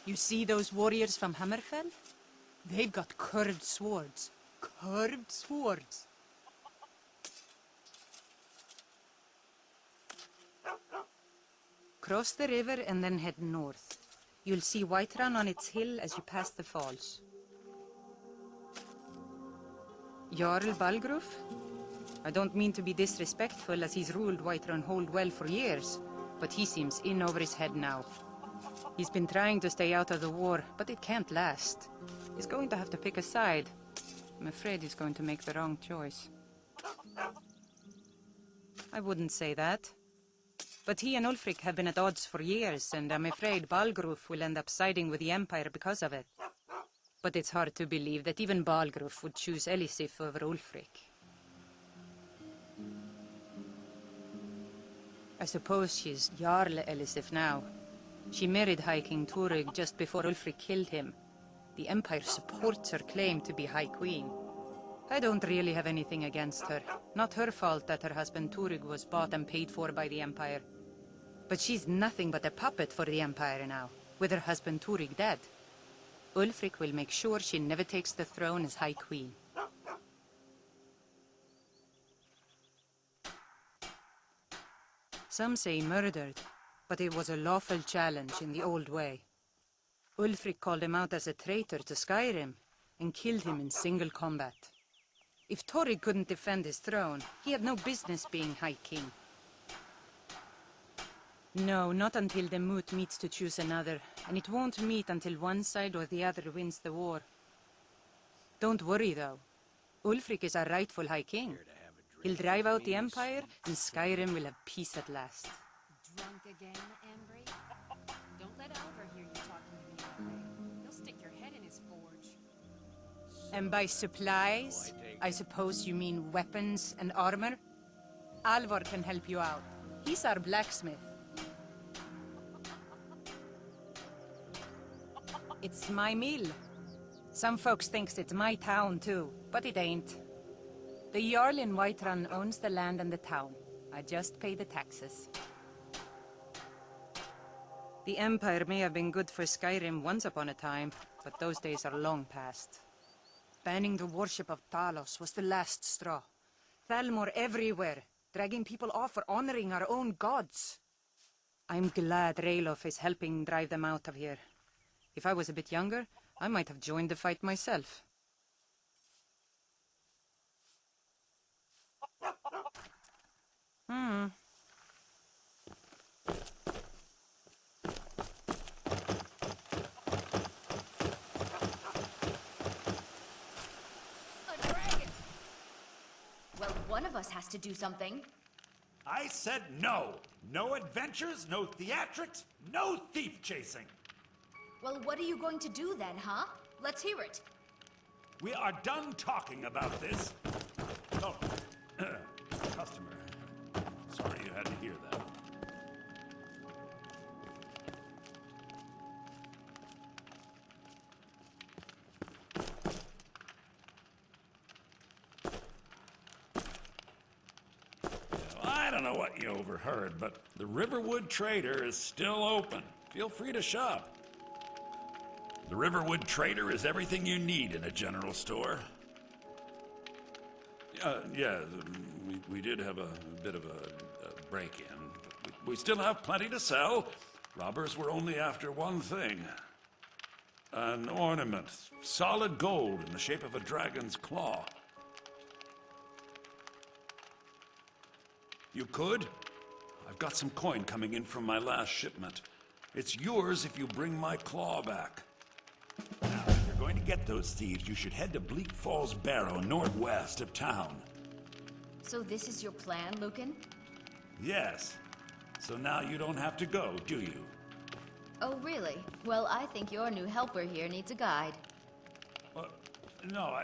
You see those warriors from Hammerfell? They've got curved swords. Curved swords. Cross the river and then head north. You'll see Whiterun on its hill as you pass the falls. Jarl Balgruf? I don't mean to be disrespectful as he's ruled Whiterun Hold well for years, but he seems in over his head now. He's been trying to stay out of the war, but it can't last. He's going to have to pick a side. I'm afraid he's going to make the wrong choice. I wouldn't say that. But he and Ulfric have been at odds for years, and I'm afraid Balgruf will end up siding with the Empire because of it. But it's hard to believe that even Balgruf would choose Elisif over Ulfric. I suppose she's Jarl Elisif now. She married High King Turig just before Ulfric killed him. The Empire supports her claim to be High Queen. I don't really have anything against her. Not her fault that her husband Turig was bought and paid for by the Empire. But she's nothing but a puppet for the Empire now, with her husband Turig dead. Ulfric will make sure she never takes the throne as High Queen. Some say murdered, but it was a lawful challenge in the old way. Ulfric called him out as a traitor to Skyrim, and killed him in single combat. If Turig couldn't defend his throne, he had no business being High King. No, not until the moot meets to choose another, and it won't meet until one side or the other wins the war. Don't worry, though. Ulfric is our rightful High King. He'll drive out the Empire, and Skyrim will have peace at last. Drunk again, Ambry? Don't let Oliver hear you talking to me that way. He'll stick your head in his forge. And by supplies, I suppose you mean weapons and armor? Alvor can help you out. He's our blacksmith. It's my mill. Some folks thinks it's my town too, but it ain't. The Jarl in Whiterun owns the land and the town. I just pay the taxes. The Empire may have been good for Skyrim once upon a time, but those days are long past. Banning the worship of Talos was the last straw. Thalmor everywhere, dragging people off for honoring our own gods. I'm glad Raylof is helping drive them out of here. If I was a bit younger, I might have joined the fight myself. Well, one of us has to do something. I said no. No adventures, no theatrics, no thief chasing. Well, what are you going to do then, huh? Let's hear it. We are done talking about this. Oh, customer. Sorry you had to hear that. I don't know what you overheard, but the Riverwood Trader is still open. Feel free to shop. The Riverwood Trader is everything you need in a general store. Yeah, we did have a bit of a break-in. We still have plenty to sell. Robbers were only after one thing. An ornament, solid gold in the shape of a dragon's claw. You could? I've got some coin coming in from my last shipment. It's yours if you bring my claw back. Now, if you're going to get those thieves, you should head to Bleak Falls Barrow, northwest of town. So this is your plan, Lucan? Yes. So now you don't have to go, do you? Oh, really? Well, I think your new helper here needs a guide. No,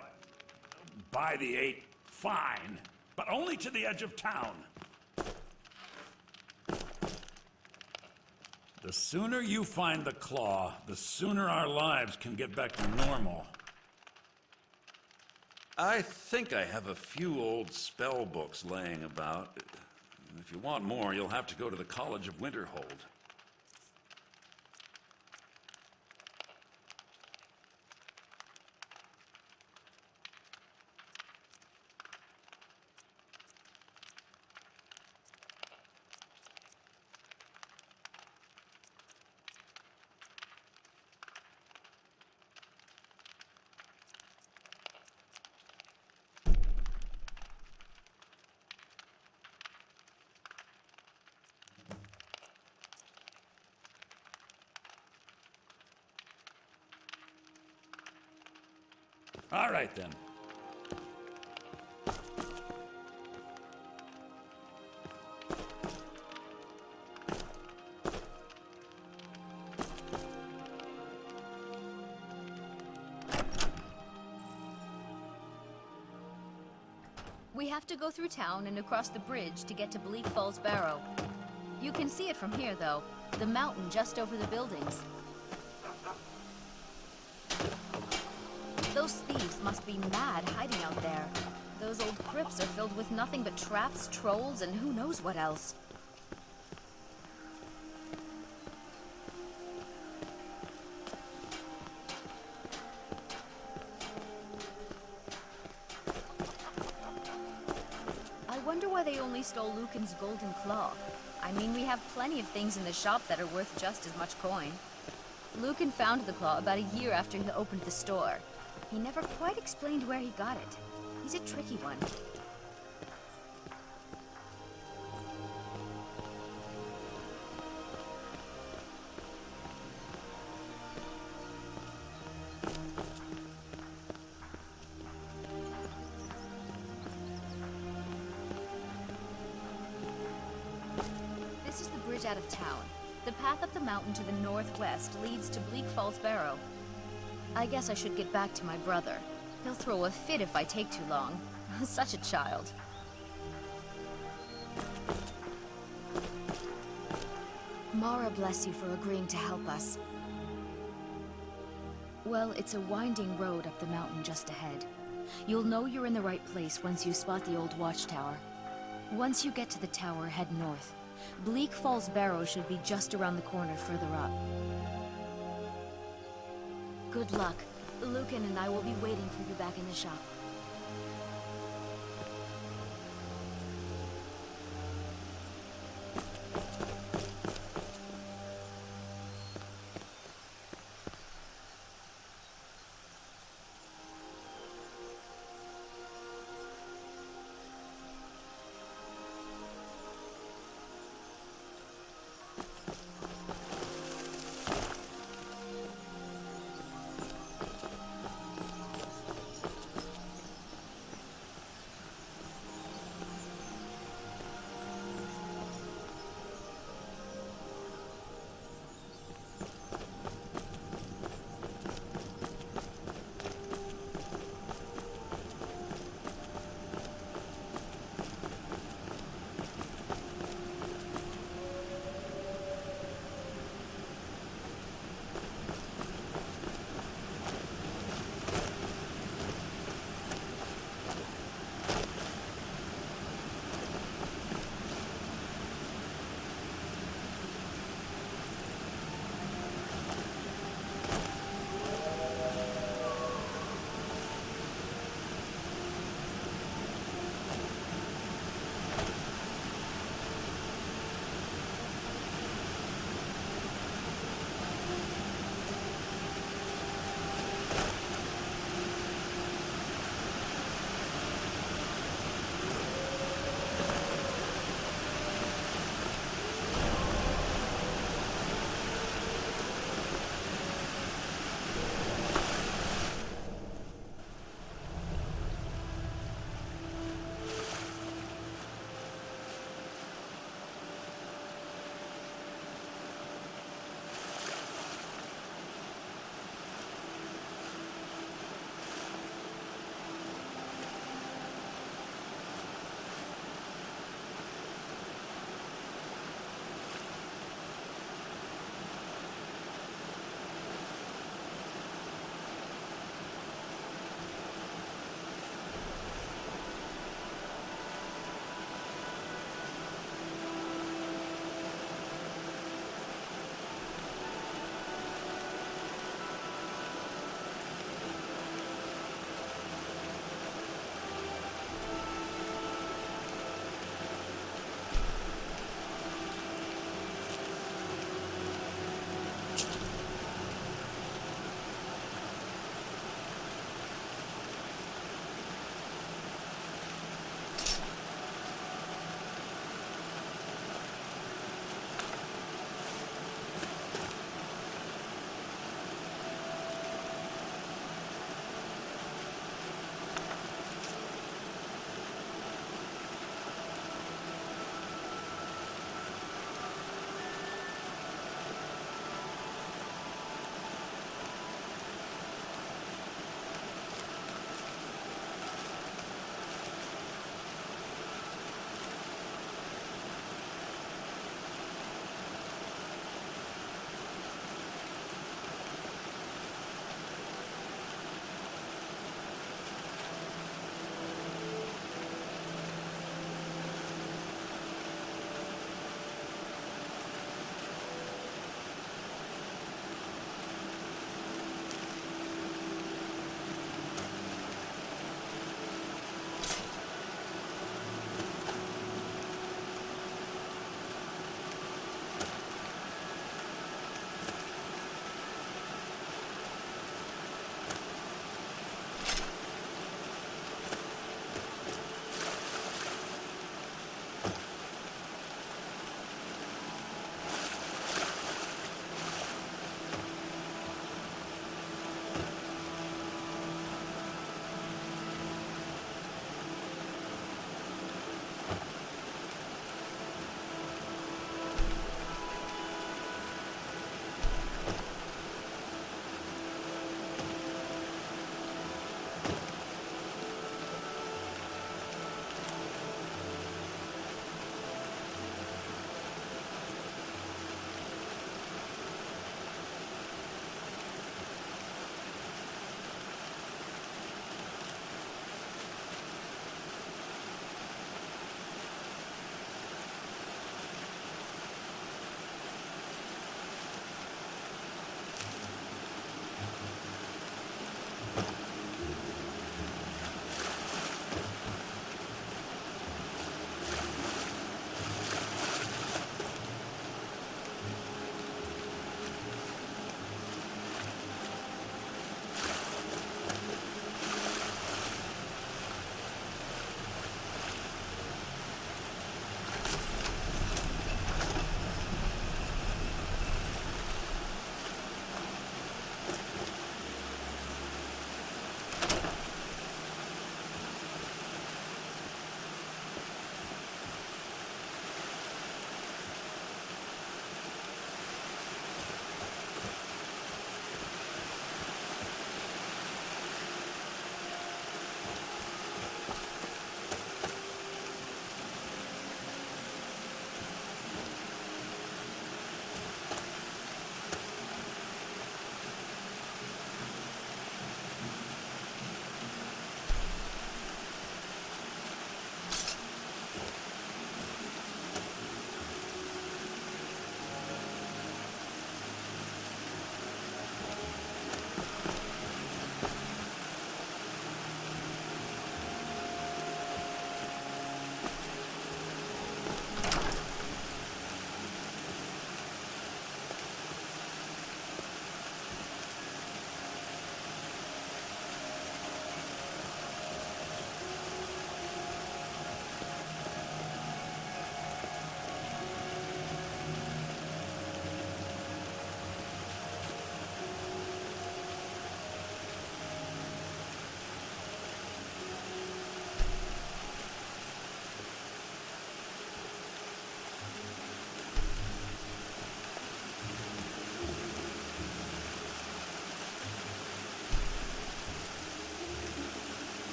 by the 8, fine. But only to the edge of town. The sooner you find the claw, the sooner our lives can get back to normal. I think I have a few old spell books laying about. If you want more, you'll have to go to the College of Winterhold. All right, then. We have to go through town and across the bridge to get to Bleak Falls Barrow. You can see it from here, though. The mountain just over the buildings. Those thieves must be mad hiding out there. Those old crypts are filled with nothing but traps, trolls, and who knows what else. I wonder why they only stole Lucan's golden claw. I mean, we have plenty of things in the shop that are worth just as much coin. Lucan found the claw about a year after he opened the store. He never quite explained where he got it. He's a tricky one. This is the bridge out of town. The path up the mountain to the northwest leads to Bleak Falls Barrow. I guess I should get back to my brother. He'll throw a fit if I take too long. Such a child. Mara bless you for agreeing to help us. Well, it's a winding road up the mountain just ahead. You'll know you're in the right place once you spot the old watchtower. Once you get to the tower, head north. Bleak Falls Barrow should be just around the corner further up. Good luck. Lucan and I will be waiting for you back in the shop.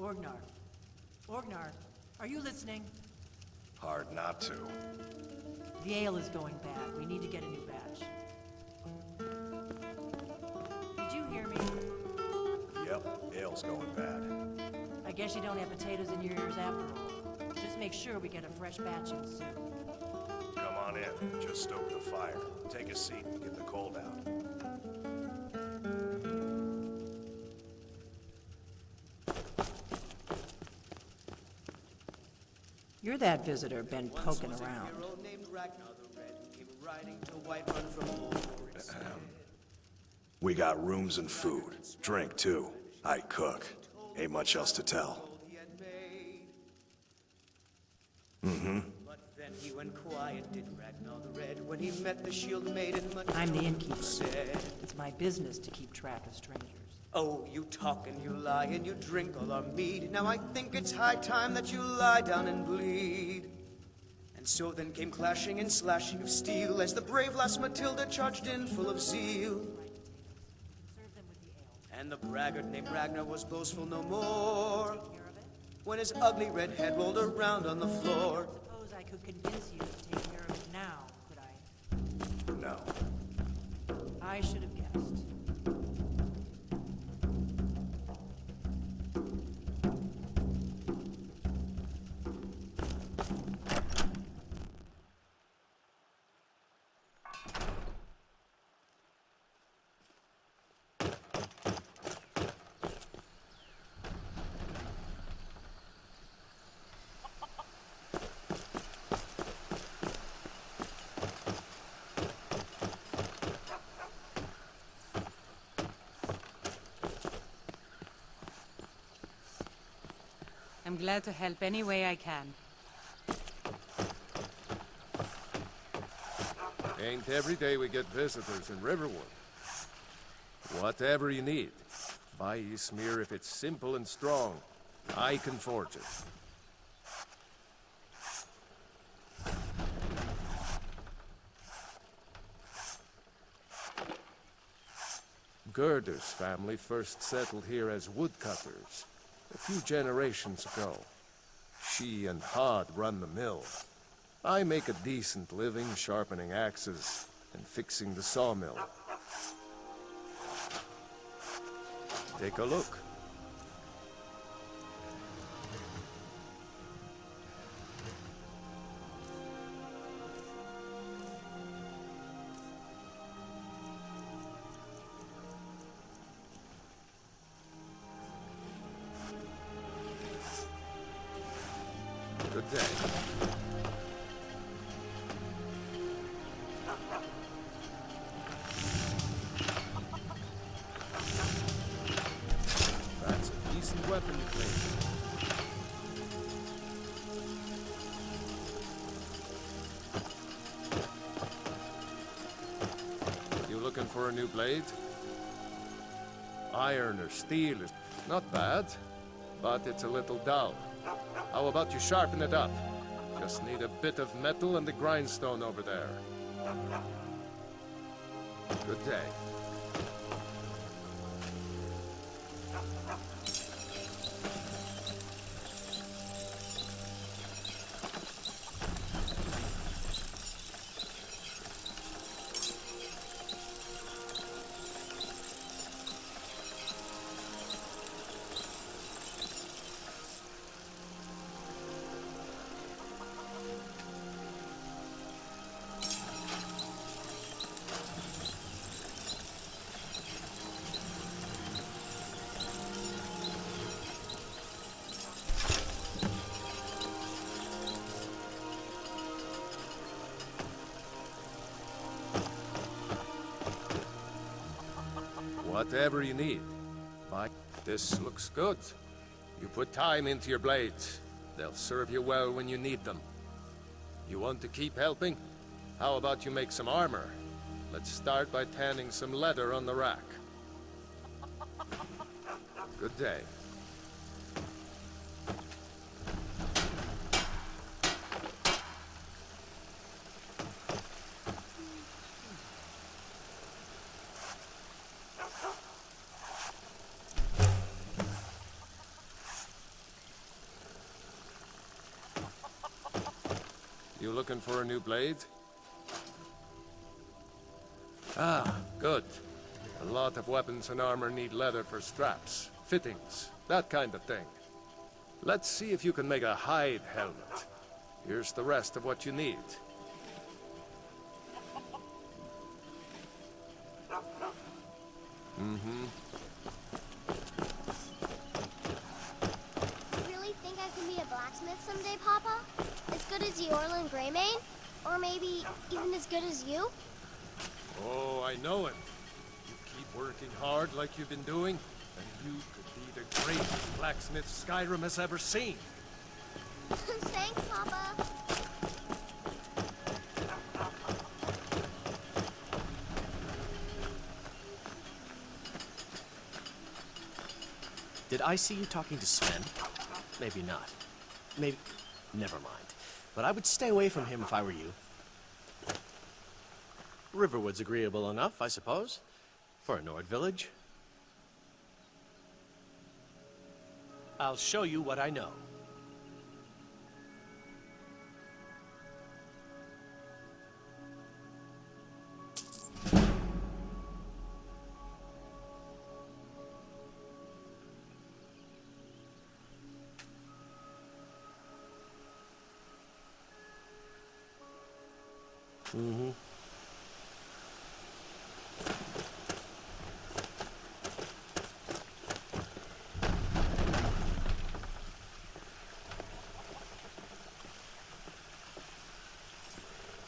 Orgnar. Orgnar, are you listening? Hard not to. The ale is going bad. We need to get a new batch. Did you hear me? Yep, ale's going bad. I guess you don't have potatoes in your ears after all. Just make sure we get a fresh batch in soon. Come on in. Just stoke the fire. Take a seat and get the cold out. You're that visitor been poking around. We got rooms and food. Drink, too. I cook. Ain't much else to tell. But then he went quiet, did Ragnar the Red, when he met the shield maiden. I'm the innkeeper. Said, It's my business to keep track of strangers. oh, you talk and you lie and you drink all our mead. Now I think it's high time that you lie down and bleed. And so then came clashing and slashing of steel as the brave lass Matilda charged in full of zeal. And the braggart named Ragnar was boastful no more when his ugly red head rolled around on the floor. Suppose I could convince you to take care of it now, could I? No. I should have guessed. I'm glad to help any way I can. Ain't every day we get visitors in Riverwood. Whatever you need, buy ye smear if it's simple and strong. I can forge it. Gerder's family first settled here as woodcutters a few generations ago. She and Hod run the mill. I make a decent living sharpening axes and fixing the sawmill. Take a look. Good day. That's a decent weapon you made. You looking for a new blade? Iron or steel is not bad, but it's a little dull. How about you sharpen it up? Just need a bit of metal and the grindstone over there. Good day. Whatever you need. This looks good. You put time into your blades. They'll serve you well when you need them. You want to keep helping? How about you make some armor? Let's start by tanning some leather on the rack. Good day. You looking for a new blade? Ah, good. A lot of weapons and armor need leather for straps, fittings, that kind of thing. Let's see if you can make a hide helmet. Here's the rest of what you need. You really think I can be a blacksmith someday, Papa? As good as the Orlin Greymane? Or maybe even as good as you? Oh, I know it. You keep working hard like you've been doing, and you could be the greatest blacksmith Skyrim has ever seen. Thanks, Papa. Did I see you talking to Sven? Maybe not. Maybe... Never mind. But I would stay away from him if I were you. Riverwood's agreeable enough, I suppose. For a Nord village. I'll show you what I know.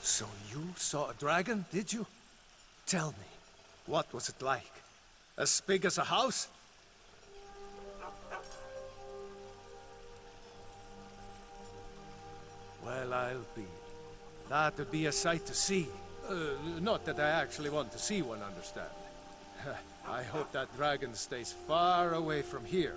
So you saw a dragon, did you? Tell me, what was it like? As big as a house? Well, I'll be. That would be a sight to see. Not that I actually want to see one, understand. I hope that dragon stays far away from here.